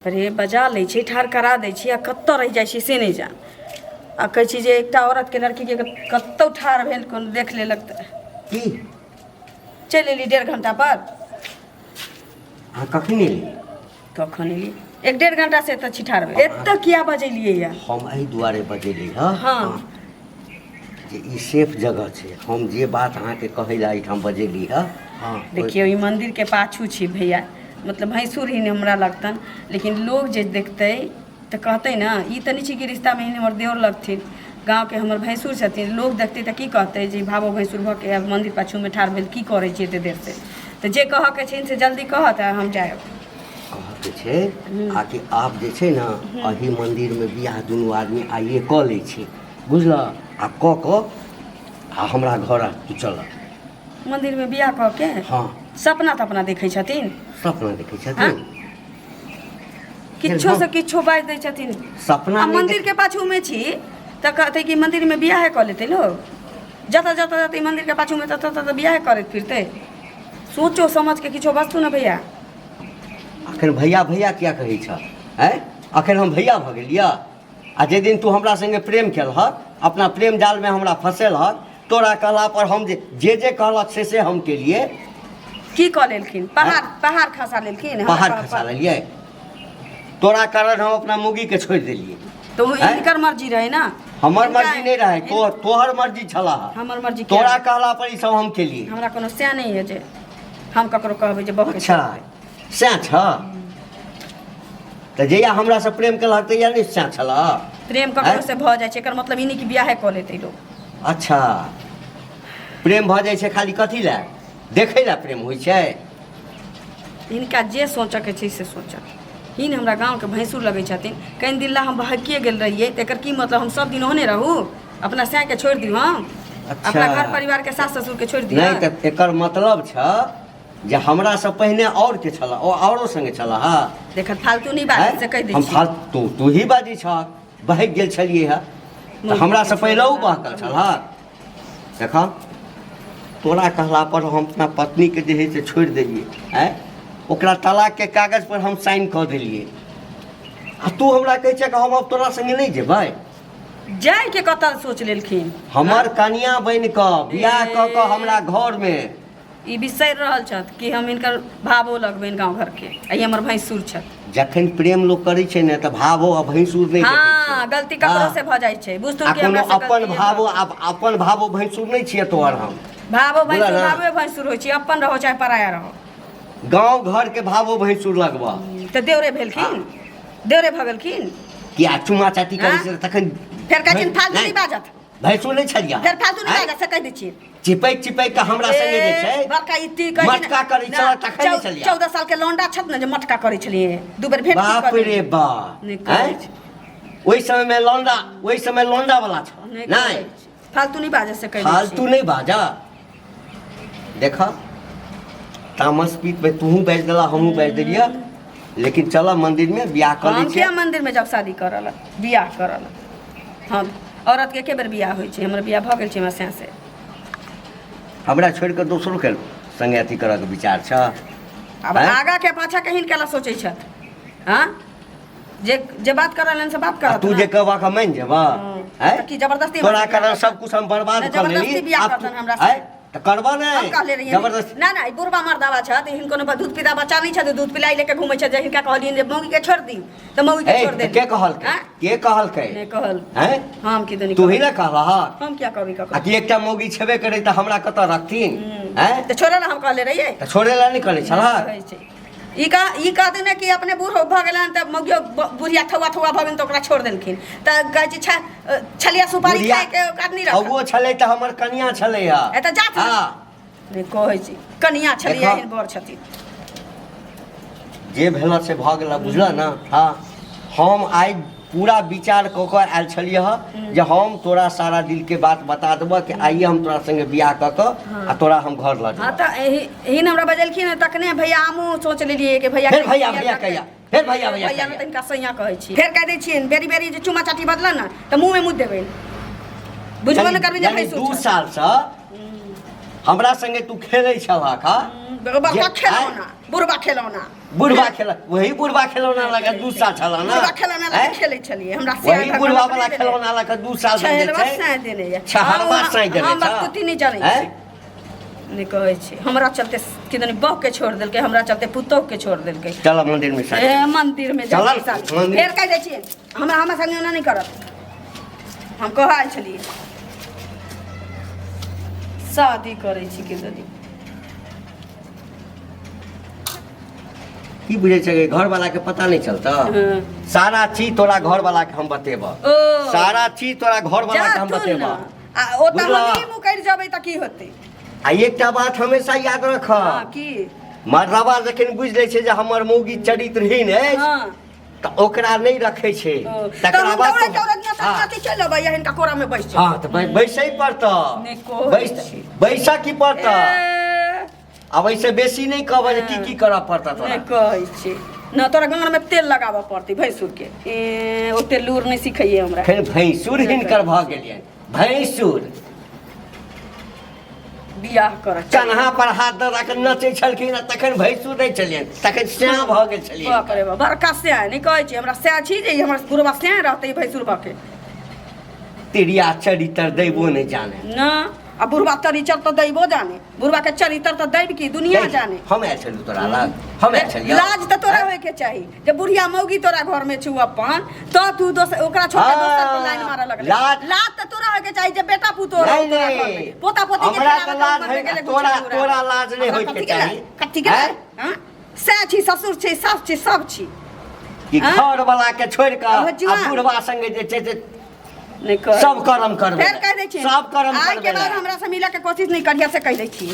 अरे बजा लै छी ठाढ़ करा दै छी आ कत्तऽ रहि जाइ छी से नहि जान आ कहै छी जे एकटा औरत के लड़की के कत्तौ ठाढ़ भेल कोन देख लेलक तऽ की चलि एली 1.5 घंटा पर। अहाँ कखन एली? कखन एली? 1.5 घंटा से एतऽ छी ठाढ़ भेल। एतऽ किया बजेलियै या? हम एहि दुआरे बजेली हाँ हाँ जे ई सेफ जगह छै। हम जे बात अहाँके कहै लए एहिठाम बजेली हाँ हाँ देखियौ ई मंदिर के पाछू छी भैया, मतलब भैंसुर ही हमरा लगतन, लेकिन लोग जे देखतै तऽ कहतै ना ई तऽ नहीं छै कि रिश्ता में हमर देवर लगथिन, गाँव के हमर भैंसुर छथिन। लोग देखतै तऽ की कहतै जे भावो भैंसुर भऽ के मंदिर पाछू में ठाढ़ भेल की करै छी एते देर से। तऽ जे कहऽ के छै से जल्दी कहत हम जायब। कहऽके छै आकि आब जे छै ने एहि मन्दिरमे बियाह दुनू आदमी आइए कऽ लै छी, बुझलऽ? आ कऽ कऽ आ हमरा घर तू चलऽ मंदिर में बियाह कऽ के। हाँ सपना तपना देखै छथिन, सपना देखै छथिन। किच्छो से किच्छो बाजि दै छथिन। सपना आ मंदिर के पाछू में छी तऽ कहते कि मंदिर में बियाह कऽ लेते लोग। जतऽ जतऽ जतऽ मंदिर के पाछू में ततऽ ततऽ बियाह करैत फिरते। सोचो समझ के किछो वस्तु न भैया। अखन भैया भैया किया कहै छ? हैं अखन हम भैया भऽ गेलियै? आ जे दिन तू हमरा संगे प्रेम केलहक, अपना प्रेम जाल में हमरा फंसेलहक, तोरा कहला पर हम जे कहलक से हम केलिए। की कऽ लेलखिन? पहाड़ खसा लेलखिन। पहाड़ खसा लेलिए। तोरा कारण हम अपना मुगी के छोड़ देलिए। तो इनकर मर्जी रहे ना, हमर मर्जी नहीं रहे, तोहर मर्जी छला। हमर मर्जी तोरा कहला पर ई सब हम केलिए। हमरा कोनो से नहीं है जे हम ककरो कहबै जे बहु। अच्छा सैह छ? तऽ जहिया हमरा से प्रेम केलहक तहिया नहीं सैह छला? प्रेम ककरो से भऽ जाइ छै एकर मतलब ई नहीं कि बियाह कऽ लेतै लोग। अच्छा प्रेम भऽ जाइ छै खाली कथी लए? देखै लए प्रेम होइ छै? इनका जे सोचऽ के छै से सोचऽ। हिन हमरा गाँव के भैंसुर लगै छथिन। कनि दिन ला हम बहकिए गेल रहिए तऽ एकर की मतलब हम सब दिन ओहने रहू? अपना सैह के छोड़ि दियौ हम? अच्छा। अपना घर परिवार के सास ससुर के छोड़ि दियौ? नहीं तऽ एकर मतलब छ जे हमरा से पहिने और के छला, ओ औरो संगे छला हा? देखत फालतू नहीं बात से कह दै हम छी। फालतू तू ही बाजी छ, बहक गेल छलिए हा तऽ हमरा से पहिले उ बहकल छला। देखा तोरा कहला पर हम अपना पत्नी के जे है से छोड़ देलिए, हैं ओकरा तलाक के कागज पर हम साइन कऽ देलिए। आ तू हमरा कहै छै कि हम अब तोरा संगे नहीं जेबै? जाय के कतऽ सोच लेलखिन? हमर कनिया बन कऽ बियाह कऽ कऽ हमरा घर में ई बिसरि रहल छथ कि हम इनकर भावो लगबनि गाँव घर के। आई हमर भैंसुर छथ। जखन प्रेम लोग करै छै ने तऽ भावो आ भैंसुर नहीं देखै छै। हाँ गलती ककरो से भऽ जाइ छै। बुझतुन आ कि कोनो हमरा से अपन गलती भावो अपन भावो भैंसुर नहीं छियै तोहर हम। भावो भैंसुर बुझल ना? भावे भैंसुर होइ छै, अपन रहो चाहे पराया रहो। गांव घर के भावो भैंसुर लगबा। तऽ देवरे भेलखिन, देवरे भऽ गेलखिन। किया चुमा चाटी करै छै तखन फेर कहथिन फालतू नहीं बाजत। भैंसुर नहीं छलिया? फेर फालतू नहीं बाजत से कह दै छियै। चिपैक के हमरा संगे जे छै बड़का इत्ती कहै छै मटका करै छला तखन नहीं छलिया? 14 साल के लौंडा छथ ने जे मटका करै छलिए। दू बेर भेट बाप रे बाप। नहीं कहै छै। ओई समय में लौंडा, ओई समय लौंडा वाला छ नहीं? फालतू नहीं बाजत से कह दै छियै। फालतू नहीं बाजा। देखा तामस पीत में तूहू बाज देला, हमहू बाज देलिया, लेकिन चला मंदिर में बियाह कर लै हम छै। क्या मंदिर में जब शादी करल बियाह करल? हम औरत के बेर बियाह होइ छै? हमर बियाह भऽ गेल छै हमरा सैं से। हमरा छोड़ के दोसरो के संगे अथी करऽ के विचार छ? अब आगा के पाछा के हिनका ला सोचै छथ। हाँ जे बात करलन से बात करत। तू जे कहवा का मान जेबा? हैं की जबरदस्ती? तोरा कारण सब कुछ हम बर्बाद कर लेली। जबरदस्ती बियाह करतन हमरा से। त करबा हम नहीं कहले रहिए जबरदस्ती। ना ई बुढ़बा मर्दावा छथ, हिनको ने दूध पीता बच्चा नहीं छथ, दूध पिलाई लेके घूमै छथ। जे हिनका कहलियन जे मौगी के छोड़ दी त मौगी के छोड़ दे। के कहल के कहल के? नहीं कहल। हैं हम की दनी तू ही ना कहला हा? हम क्या कहबी आ ककरो? कि एकटा मौगी छेबे करे त हमरा कत रखथिन? हैं तो छोड़े ना हम कहले रहिए। त छोड़े ला नहीं करे छला? ई कहते ने कि अपने बूढ़ भऽ गेलन त मौगियो बुढ़िया थौआ भऽ गेलन त ओकरा छोड़ देलखिन। त कहै छै छलिया सुपारी खाए के औकात नहीं रख। अगुओ छलै त हमर कनिया छलै हा। एत जात हां नहीं कहै छी कनिया छलिया एहन बर छथिन। जे भेला से भ गेला बुझला ना? हाँ हम आई पूरा विचार क के आयल छलिए ह जे हम तोरा सारा दिल के बात बता देबो कि आइए हम तोरा संगे बियाह क के आ तोरा हम घर ल हाँ जेबो। तो एही हमरा बजलखिन तखने भैया हमहूँ सोच लेलिए कि भैया फिर भैया कहिया? फिर भैया भैया ने तनिका सैया कहै छी। फेर कह दै छियनि बेरी बेरी जे चुमा चाटी बदला ना त मुंह में मुद देबै। बुझबो न करबै जे भैंसुर 2 साल से हमरा संगे तू खेलै छलहा का? बड़का खिलौना बुढ़बा खिलौना बुढ़बा खेला वही बुढ़बा खिलौना लगा 2 साल छला ना बुढ़बा खिलौना लगा खेलै छलिए हमरा से वही बुढ़बा वाला खिलौना लगा 2 साल से छहरवा साय देने या छहरवा साय देने हम बात नहीं जानै छी नहीं कहै छी हमरा चलते किदनी बह के छोड़ देलकै हमरा चलते पुतोह के छोड़ देलकै चल मंदिर में ए मंदिर में चल फेर कह दै छी हमरा संग नहीं करत हम कहै छलिए शादी करै छी किदनी की बुझे छै घर वाला के पता नहीं चलता सारा चीज तोरा घर वाला के हम बतेबा सारा चीज तोरा घर वाला के हम बतेबा आ ओता हम मुकर जबै त की होतै आ एकटा बात हमेशा याद रख की मर्दवा जखन बुझ ले छै जे हमर मौगी चरित्रहीन अछि त ओकरा नहीं रखे छै तकरा बाद चल अबै हिनका कोरा में बैस हां त बैसै पड़ता बैसा की पड़ता अब ऐसे बेसी नहीं कहब जे की करऽ पड़ता तोरा नहीं कहै छी न तोरा गांव में तेल लगाबऽ पड़ती भैंसुर के ओते लूर नहीं सिखैये हमरा फिर भैंसुर हिनकर भ गेलियै भैंसुर बियाह कर कन्हा पर हाथ दऽ के नचै छलखिन तखन भैंसुर नहीं छलियन तखन स्याह भ गेल छलियन बाप रे बड़का स्याह नहीं कहै छी हमरा स्याह छी जे हमर बुढ़वा स्याह रहतै भैंसुर भ के तेरिया चरित्र दैबो नहीं जाने ना आ बुढ़वा चरित्र तो दैबो जाने बुढ़वा के चरित्र तो दैब की दुनिया जाने हम आयल छलू तोरा लग हम आयल छलियै लाज त तोरा होय के चाही जे बुढ़िया मौगी तोरा घर में छु अपन तो तू दोसर ओकरा छोड़ के दोसर पर लाइन मारऽ लगले लाज त तोरा होय के चाही जे बेटा पुतो पोता पोती के हमरा त लाज है तोरा लाज नहीं होय के चाही कथि के हां से छी ससुर छी सास छी सब छी कि घर वाला के छोड़ के आ बुढ़वा संगे जे छै नहीं कर सब कर्म करबे फेर कह दै छी सब कर्म आइ के बाद हमरा से मिले के कोशिश नहीं करिया से कह दै छी